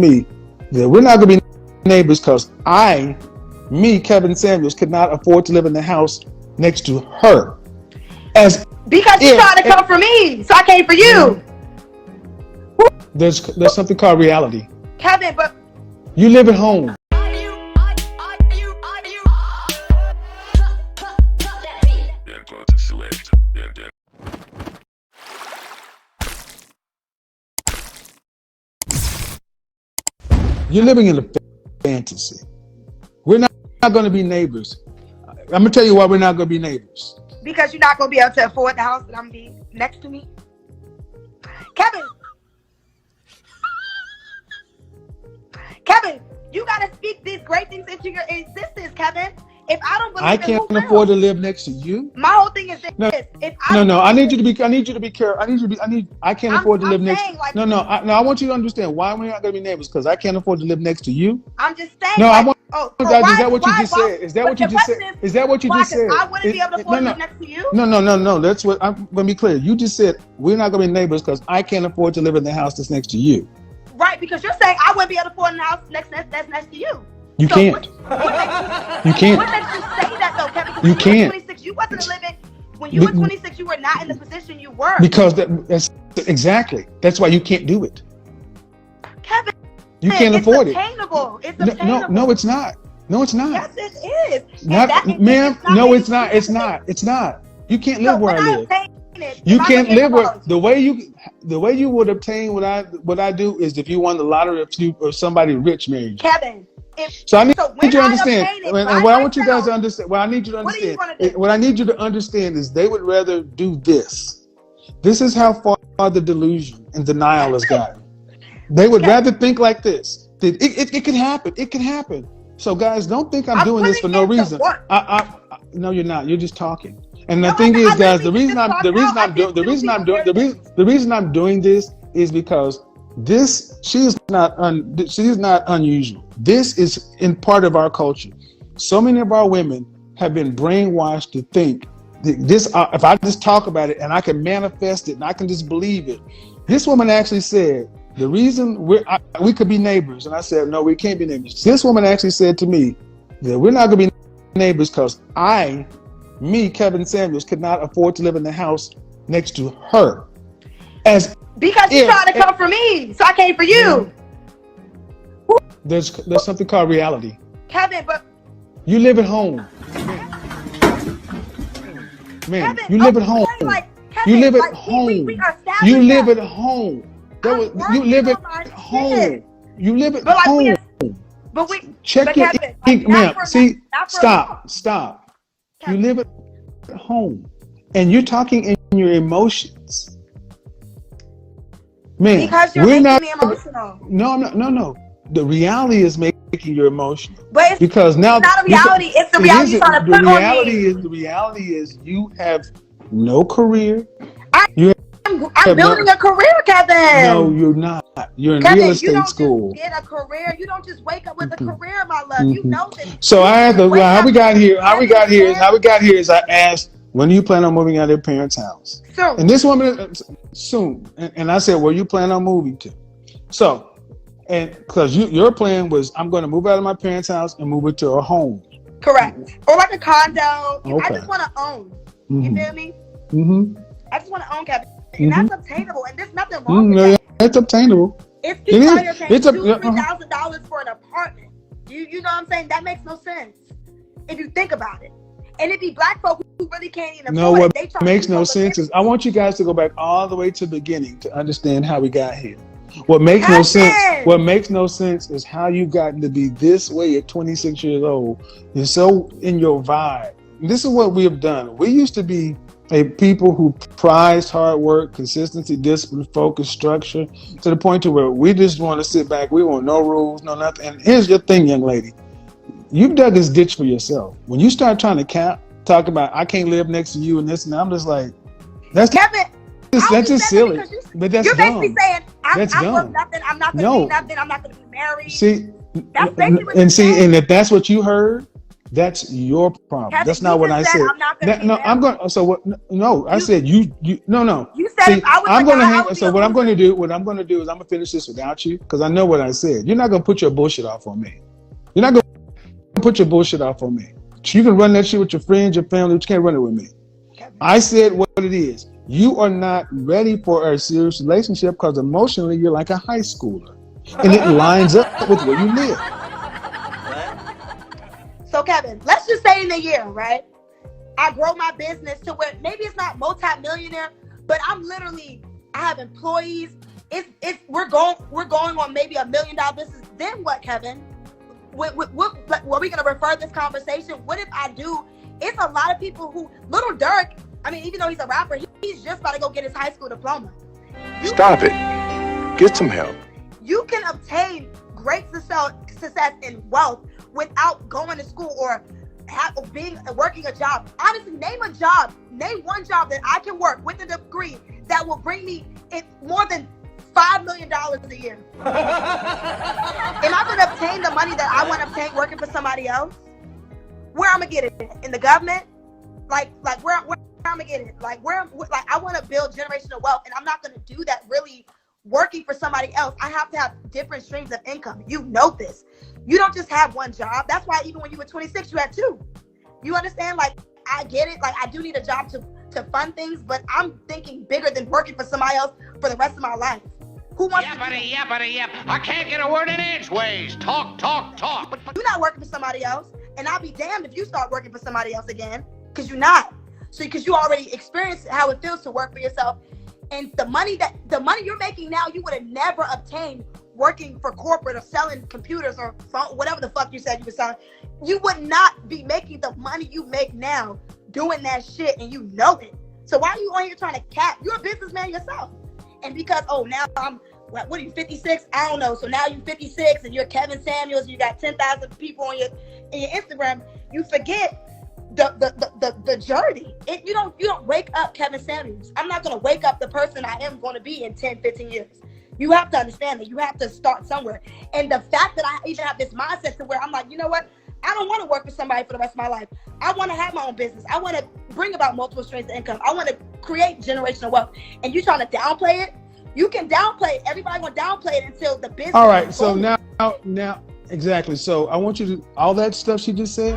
me that we're not going to be neighbors because Kevin Samuels, could not afford to live in the house next to her. Because you tried to come for me, so I came for you. There's something called reality. Kevin, but you live at home. You're living in a fantasy. We're not going to be neighbors. I'm going to tell you why we're not going to be neighbors. Because you're not going to be able to afford the house that I'm going to be next to me. Kevin, you got to speak these great things into your existence, Kevin. If I don't believe I can't afford to live next to you. My whole thing is this. No. I need you to be careful. I can't afford to live next. I want you to understand why we're not going to be neighbors, because I can't afford to live next to you. I'm just saying. No, I want. Is that what you just said? Is that what you just said? Is that what you just said? I wouldn't be able to afford to live next to you. No. That's what I'm going to be clear. You just said we're not going to be neighbors because I can't afford to live in the house that's next to you. Right, because you're saying I wouldn't be able to afford the house that's next to you. You can't. You can't. What makes you say that though, Kevin? You can't. 26, you wasn't living. When you were 26, you were not in the position you were. Because that's exactly. That's why you can't do it. Kevin, you can't afford it. It's attainable. No, it's not. No, it's not. Yes, it is. Ma'am. No, it's not. It's not. It's not. You can't live where I live. You can't live where the way you would obtain what I do is if you won the lottery or somebody rich married you. Kevin. So I need you to understand, and what I want you guys to understand, what I need you to understand is they would rather do this. This is how far the delusion and denial has gotten. They would rather think like this. It can happen. It can happen. So guys, don't think I'm doing this for no reason. No, you're not. You're just talking. And the thing is, guys, the reason I'm doing this is because she is not unusual. This is in part of our culture. So many of our women have been brainwashed to think this. If I just talk about it and I can manifest it and I can just believe it. This woman actually said the reason we could be neighbors, and I said no, we can't be neighbors. This woman actually said to me that we're not going to be neighbors because Kevin Samuels, could not afford to live in the house next to her. Because you tried to come for me, so I came for you. There's something called reality. Kevin, but you live at home. Man, you live at home. You live at home. You live at home. You live at home. You live at home. Check your ink, ma'am. See, stop. You live at home, and you're talking in your emotions. Man, because you're making me emotional. No, I'm not. No. The reality is making you emotional. But because now it's not a reality. It's the reality you're trying to put on me. The reality is you have no career. I'm building a career, Kevin. No, you're not. You're in real estate school. You don't just get a career. You don't just wake up with a career, my love. You know this. So how we got here is I asked, when do you plan on moving out of your parents' house? Soon. And this woman, soon. And I said, where you plan on moving to? So, and because your plan was, I'm going to move out of my parents' house and move it to a home. Correct. Or like a condo. Okay. I just want to own. You feel me? Mm-hmm. I just want to own, Kevin. And that's obtainable. And there's nothing wrong with that. It's obtainable. If people are paying $2,000-$3,000 for an apartment, you know what I'm saying? That makes no sense if you think about it. And it be black folk who really can't even afford it. What makes no sense is I want you guys to go back all the way to the beginning to understand how we got here. What makes no sense is how you gotten to be this way at 26 years old. You're so in your vibe. And this is what we have done. We used to be a people who prized hard work, consistency, discipline, focus, structure, to the point to where we just want to sit back. We want no rules, no nothing. And here's your thing, young lady. You've dug this ditch for yourself. When you start trying to talk about, I can't live next to you and this, and I'm just like, that's just silly. But that's you're dumb. Basically saying, I'm worth nothing. I'm not going to be nothing. I'm not going to be married. And if that's what you heard, That's your problem. Kevin, that's not what I said. I'm not gonna no, I'm going. So what? No, I said you. No. You said See, I'm going to hang. So what I'm going to do? What I'm going to do is I'm going to finish this without you because I know what I said. You're not going to put your bullshit off on me. You're not going to put your bullshit off on me. You can run that shit with your friends, your family, but you can't run it with me. Kevin. I said what it is. You are not ready for a serious relationship because emotionally you're like a high schooler, and it lines up with where you live. So Kevin, let's just say in a year, right? I grow my business to where maybe it's not multi-millionaire, but I have employees. We're going on maybe $1 million business. Then what, Kevin? Were we gonna refer this conversation? What if I do? It's a lot of people who Little Durk. I mean, even though he's a rapper, he's just about to go get his high school diploma. Stop it. Get some help. You can obtain great success and wealth without going to school or working a job. Honestly, name one job that I can work with a degree that will bring me more than $5 million a year. Am I going to obtain the money that I want to obtain working for somebody else? Where I'm gonna get it? In the government? Like where I'm gonna get it? Like I want to build generational wealth, and I'm not gonna do that really working for somebody else. I have to have different streams of income. You know this. You don't just have one job. That's why even when you were 26, you had two. You understand? Like, I get it. Like, I do need a job to fund things, but I'm thinking bigger than working for somebody else for the rest of my life. Who wants to I can't get a word in edgeways. Talk. You're not working for somebody else, and I'll be damned if you start working for somebody else again, because you're not. So, because you already experienced how it feels to work for yourself. And the money you're making now, you would have never obtained working for corporate or selling computers or phone, whatever the fuck you said you were selling. You would not be making the money you make now doing that shit, and you know it. So why are you on here trying to cap? You're a businessman yourself. And because, now what are you, 56? I don't know. So now you're 56 and you're Kevin Samuels, and you got 10,000 people on your Instagram. You forget the journey. You don't wake up Kevin Samuels. I'm not going to wake up the person I am going to be in 10, 15 years. You have to understand that you have to start somewhere. And the fact that I even have this mindset to where I'm like, you know what? I don't want to work for somebody for the rest of my life. I want to have my own business. I want to bring about multiple streams of income. I want to create generational wealth. And you trying to downplay it? You can downplay it. Everybody will downplay it until the business. All right. So now, exactly. So I want you to, all that stuff she just said,